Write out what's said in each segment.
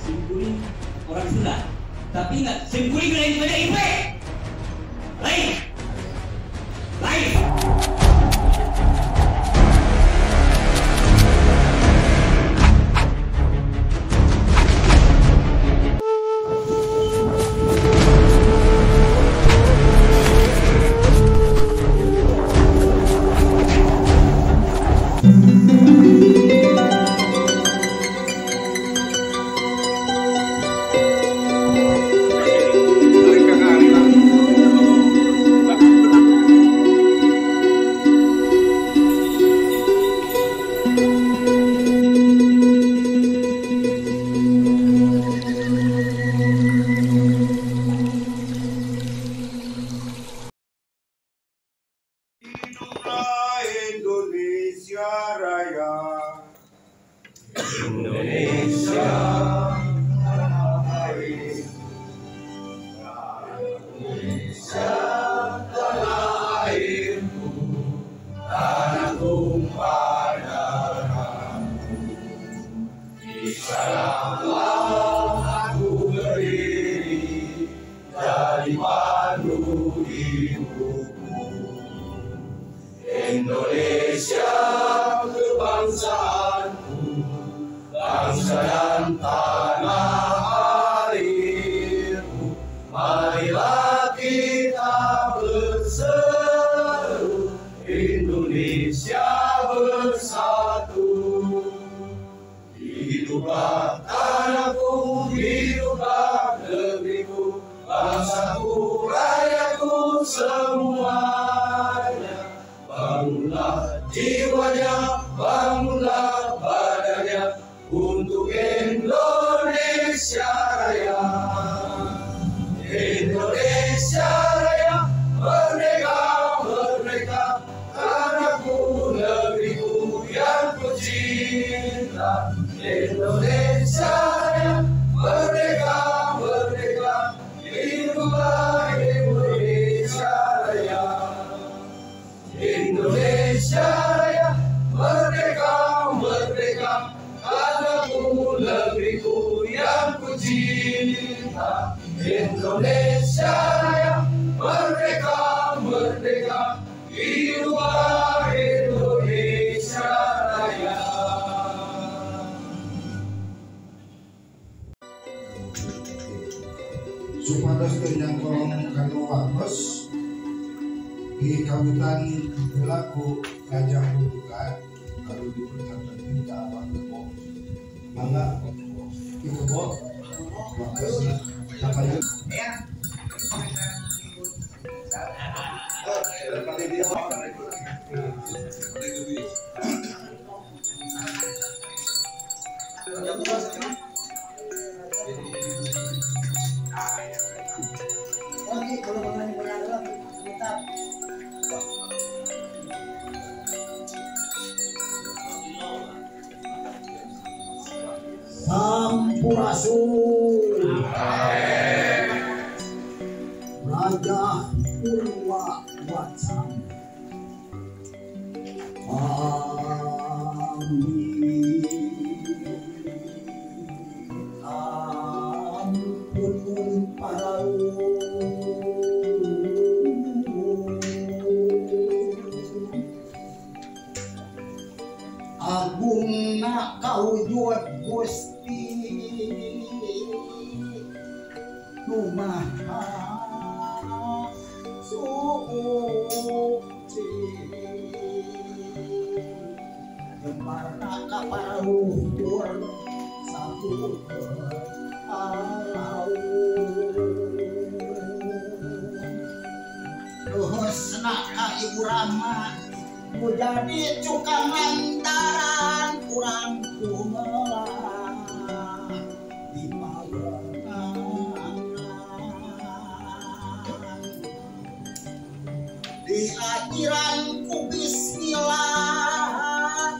Simkuring orang Sunda, tapi ingat, simkuring lain pada IP. Lain. Lain. Indonesia Raya. Indonesia tanah air, Indonesia tanah airku, tanah tumpah darahku. Di sanalah aku berdiri, dari pandu hidupku. Indonesia kebangsaanku, bangsa dan tanah airku. Marilah kita berseru, Indonesia bersatu. Hiduplah tanahku, hiduplah negeriku, bangsaku, rakyatku semuanya. Bangunlah jiwanya, bangunlah badannya, untuk Indonesia Raya. Indonesia Raya, merdeka, merdeka, tanahku, negeriku yang ku cinta. Indonesia Raya, merdeka, merdeka, hiduplah Indonesia Raya. Indonesia Raya, merdeka, merdeka, tanahku, negeriku yang ku cinta. Indonesia Raya, merdeka, merdeka, hiduplah Indonesia Raya. Supados kenyangkong kanggo waktos di kawitan berlaku Gajah Bubukan kalau dipercatat kita apa kebo mangga kebo waktos apa yuk Sampurasun Raja Purwa Wacana. Amin. Ampun parau agung na kauyot Gusti Numaha suci Gemarna kaparuhur saputer alau Ruhusna ka Ibu Rama jadi cukang lantaran kurang kumelah di magelangan di akhiran ku bismillah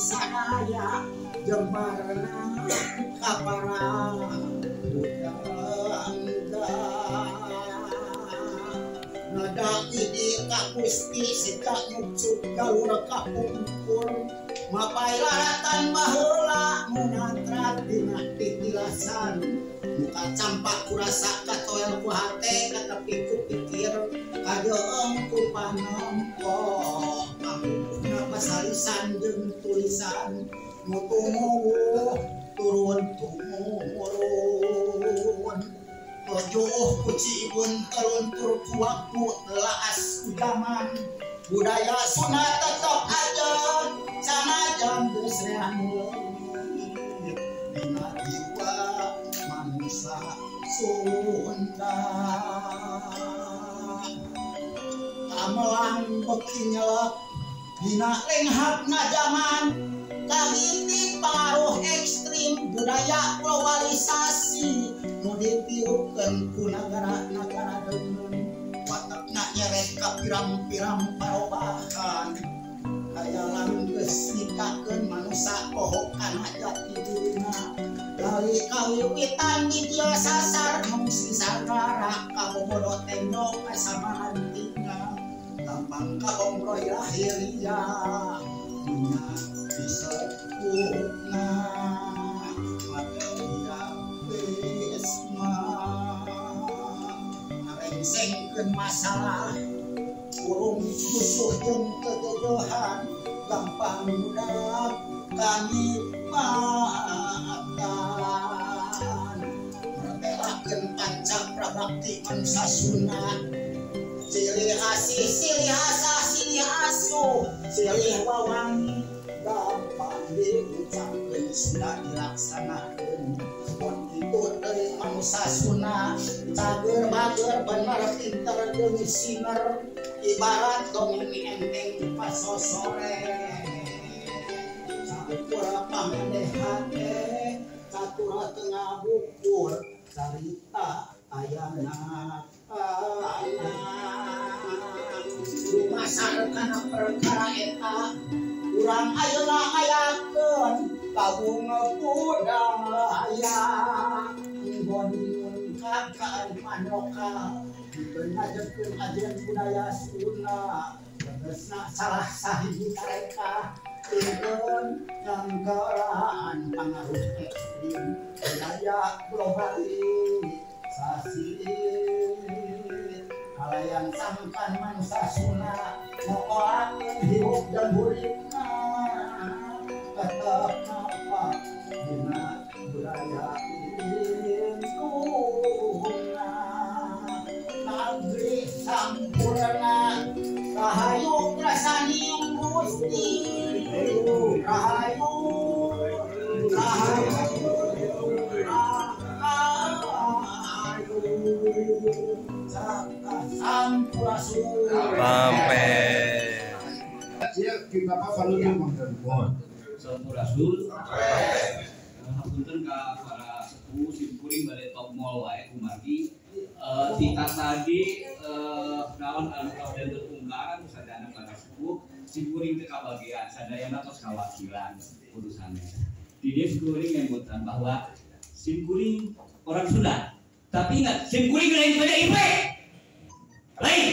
sadaya jembarna kapara nada idi ka Gusti sejak nyucuk galur kapungkur mapai laratan baheula munantrat dina titilasan muka campak kurasa katoel ku hate kata piku pikir kadeung ku panempo pangkuna pasalisan jeung tulisan mutumuwuh turun tumurun tojoh ku cibun teluntur ku waktu telaas ku zaman budaya Sunda tetap aja sanajan geus dina jiwa manusia Sunda kamelang beki nyelep dina lenghapna zaman kahiti paruh ekstrim budaya globalisasi nu dipiukeun ku nagara-nagara deungeun watakna nyerek ka pirang-pirang parobahan hayalan geus nikakeun manusia pohokan jati dirina dari kawiwitan di dia sasar mengsi sagara kabobodo tendok kasamahan tinggal gampang kabongkroy lahiria dunia disebutna materia besma ngarengsengkeun masalah urung musuh jeung kejodohan gampang mudah kami maafkan mertelakeun panca prabakti manusia Sunda silih asih silih asah silih asuh silih wawangi gampang diucapkeun Sunda dilaksanakeun mun kitu deui manusia Sunda cager bager bener pinter jeung singer ibarat dongeng enteng pas sore sakukur pamendehan catur tengah bukur carita ayana rumah sarana perkara eta urang ayeuna ngayakeun kagung budaya nggodingun kagaan manoka ngajekeun ajen budaya Sunda tegasna salah sahiji kareka ingkeun nganggaraan pangaruh ekstrim budaya globalisasi kalayan sangkan manusia Sunda ngokolakeun hirup dan uripna tetep napa dina budaya induna negeri sampurna rahayu rasani Gusti rahayu Sampai. Ya, kita apa value mangga. Sampurasun. Hapunten ka para sepuh simkuring bade top mall wae kumargi. Tita tadi naon anu kaden terunggaran sadana para sepuh simkuring teu kabagian sadayana tos kawakilan urusannya. Di dia simkuring ngemutan bahwa simkuring orang Sunda. Tapi ingat, simkuring lain PDIP. Lain.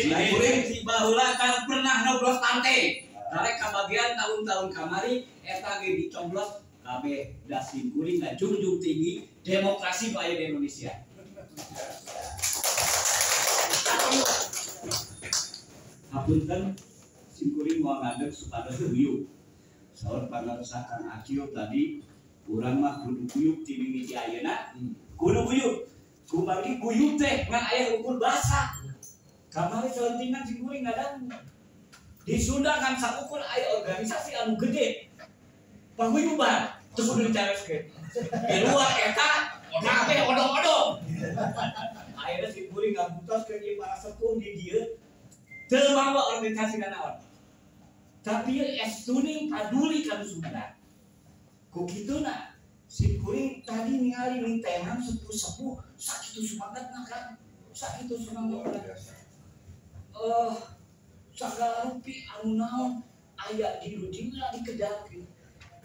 Simkuring si baheula kan pernah nyoblos tante. Karek kabagian tahun-tahun kamari eta ge dicoblos kabeh da simkuring dan junjung tinggi demokrasi bae di Indonesia. Hapunten simkuring moal ngadeg supados huyuk. Saur pangarsa Kang Acio tadi urang mah kudu guyub ti mimiti ayeuna kudu guyub kumargi guyub teh ngan aya ukur basa kamari selentingan simkuring ngadang di Sunda kan saukur aya organisasi anu gede paguyuban teu kudu dicareskeun di luar eta kabeh odong-odong ayeuna simkuring ngabutoskeun ieu para sepuh di dieu teu mawa organisasi naon tapi estuning paduli kan Sunda. Kukituna simkuring tadi ningali lintengan sepuh-sepuh sakitu semangatna kan. Sakitu semangatna. Sagala rupi anu naon aya di rujingna dikedakeun.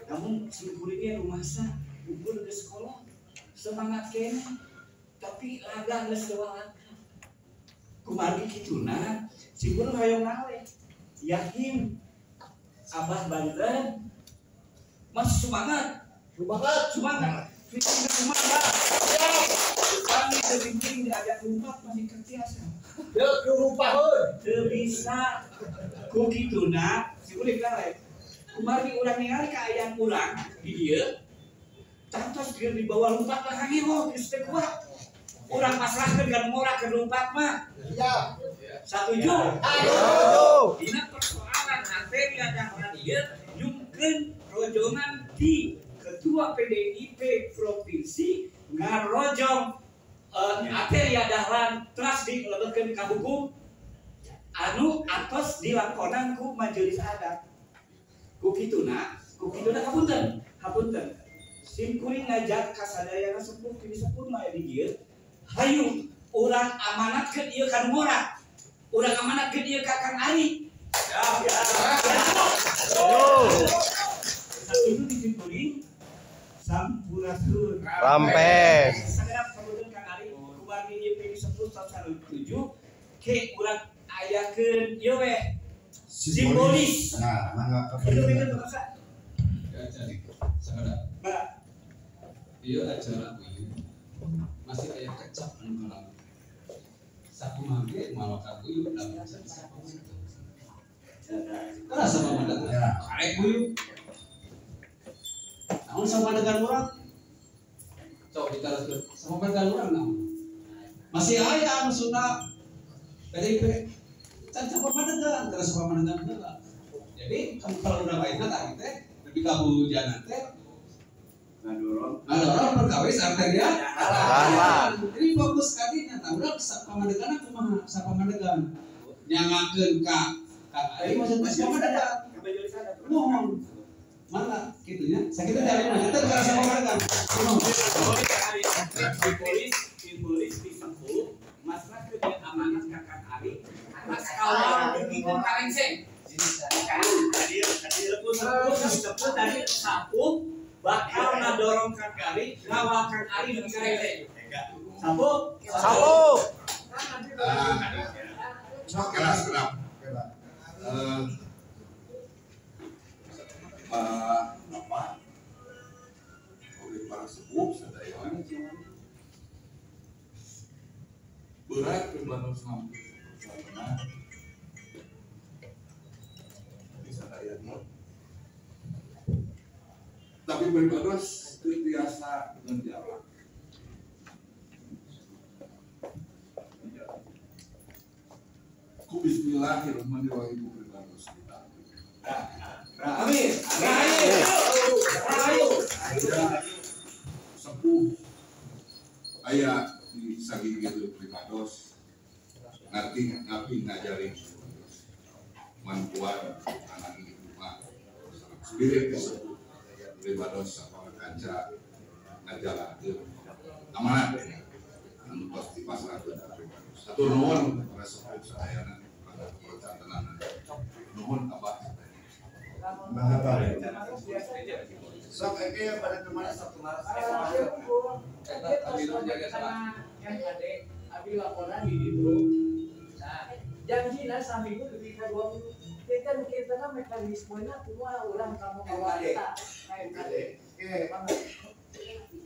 Namun simkuringnya rumasa unggul ke sekolah semangat kene tapi laga geus lewat. Kumargi kituna simkuring hoyong nawe. Yakin Abah Banten masih semangat. Fikir semangat. Kami terbimbing diajak rumah masih kertiasa. Teu bisa ku kituna simkuring galek. Kumargi urang ningali kaayaan urang di dieu cantos keur di bawah lumpat lah hangewo geus teu kuat. Urang pasrahkeun kan mora keur lumpat mah. Iya. Setuju? Dina persoalan materi adalah dieu nyungkeun rojongan di Ketua PDIP Provinsi ngarojong materi adalah teras dilebetkeun ka hukum anu atos dilakkonan ku majelis adat. Ku kituna hapunten. Simkuring ngajak ka sadayana sepuh kini sepuh mah di dieu. Hayu urang amanatkeun ieu ka Mora. Urang amanatkeun ieu ka Kang Ari. Itu di simkuring sampurasun. Rampes. Sagarap kemudian Kang Ari kumargi ieu kini sepuh tahun 7 ke urang ayakeun ieu we. Simbolis. Nah, mangga Itu bahasa. Ya jadi saudara. Mbak, Ieu acara ieu masih aya kecap anu kalam. Sakumaha ge mawa ka ieu da bisa sakumaha. Karena sama mandat. Arek ieu. Namun sama dengan urang. Cok diteruskeun. Sama dengan urang naon? Masih aya anu Sunda PDIP. Can sama mandat terus sama mandat heula. Jadi kalau udah baiknya tadi teh lebih kahujanan teh ngadorong perkawis arteria jadi fokus kadinya tah urang pamandegan kumaha sapamandegan nyangakeun ka ari maksud pamandegan mohon mana kitunya sakitu dari mana teh ka sapamandegan simbolis disebut masalah kerja amanat kakak Ari atas kawal bikin karengseng hadir disebut dari sapu bakal ngadorong Kang Ari ngawal Kang Ari bikin karengseng sapu sok kelas kenapa? Apa? Oleh para sepuh sadaya berat berbantu sampai sana di sadaya tapi beribadah terbiasa dengan jalan. Ku bismillahirrahmanirrahim beribadah kita. Amin. Sepuh ayat di saking gitu primados ngapi ngajarin mantuan anak ini rumah spirit disebut primados sama kanca ngajalakeun amanat anu pasti pasrah primados satu nuhun para sepuh sadayana pada percantenan nuhun abah Sok eke pada kemana sok kemarin yang ada abi laporan di itu. Nah, janjinya saminggu lebih ke 20. Kita kan mekanismenya semua orang kamu bawa kita. Oke.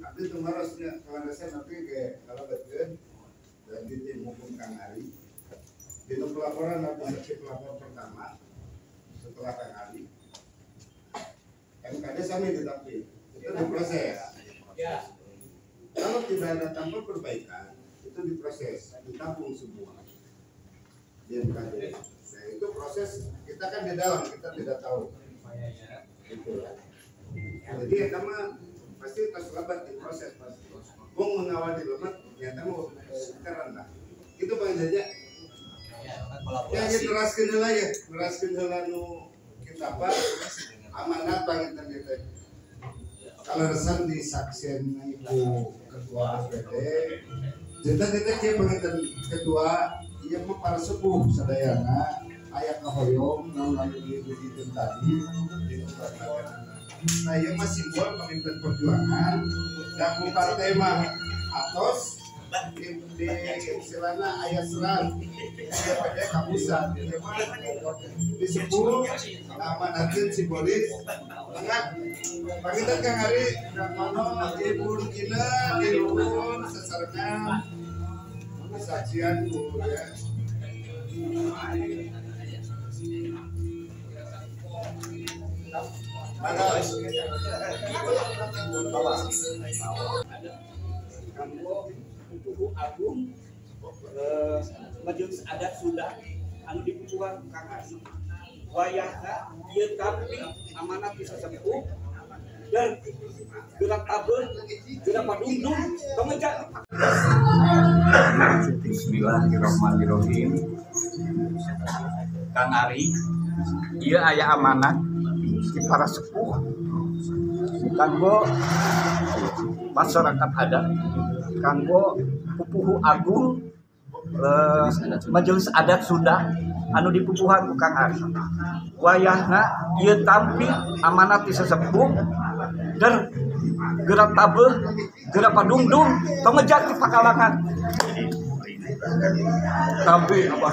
Tapi kemarin kalau saya nanti ke kalau betul dan di tim hukum Kang Ari. Di pelaporan nanti saksi pelapor pertama setelah Kang Ari. MKD kami tetapi itu diproses. Ya. Kalau tidak ada tambah perbaikan itu diproses, ditampung semua di MKD. Nah itu proses kita kan di dalam kita tidak tahu. Gitu. Jadi ya sama pasti terlambat diproses pasti. Wong mengawal di lemak ternyata mau sekarang lah. Itu paling saja. Ya kita teraskan heula ya, teraskan heula nu kita apa? Amanat banget gitu. Kalau resan di saksian ibu ketua APD, kita kayak pengen ketua, yang para sepuh sadayana aya kahoyong lalu diujikan tadi di tempat layanan. Nah, yang masih simbol pemimpin perjuangan dan partai mah atos di istilahnya ayat serat daripada kapusan disebut amanatin simbolis enggak pangitan Kang Ari Rangkono ibu Rukina di luhur sesarengan sajian ya. Pupuh Agung majelis adat Sunda anu dipupuhan Kang Ari wayahna ieu tapi amanat bisa sepuh dan gerak tabel gerak padungdung pengejar. Bismillahirrahmanirrahim. Kang Ari ieu aya amanat di para sepuh kanggo masyarakat adat kanggo pupuh agung majelis adat Sunda anu dipupuhan ku Kang Ari wayahna ieu tampi amanat ti sesepuh dan gerak tabeuh gerak padungdung pengejar ti pakalangan tapi apa